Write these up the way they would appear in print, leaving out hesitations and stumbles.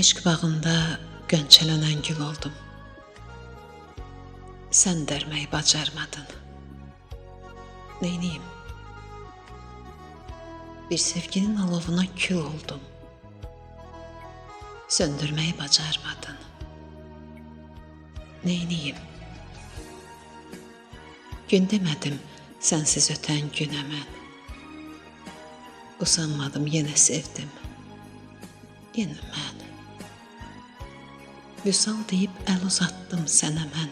Eşq bağında gönçələnən gül oldum. Sən dərməyi bacarmadın. Neyniyim? Bir sevginin alovuna kül oldum. Söndürməyi bacarmadın. Neyniyim? Gün demədim sənsiz ötən günə mən. Usanmadım, yenə sevdim. Yenə mən. Vüsal deyib əl uzatdım sənə mən.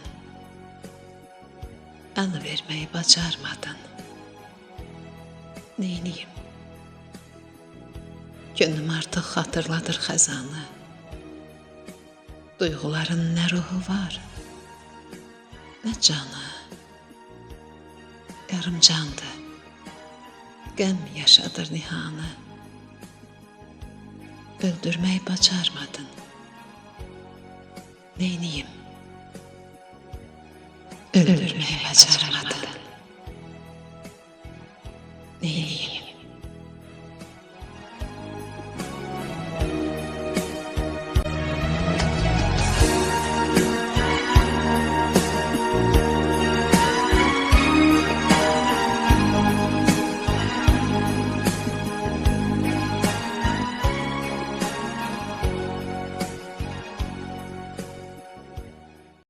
Əl verməyi bacarmadın. Neyniyim? Gönlüm artıq xatırladır xəzanı. Duyğuların nə ruhu var, nə canı. Yarım candı, qəm yaşadır nihanı. Öldürməyi bacarmadın. Neyniyim? Öldürməyi bacarmadın. Neyniyim?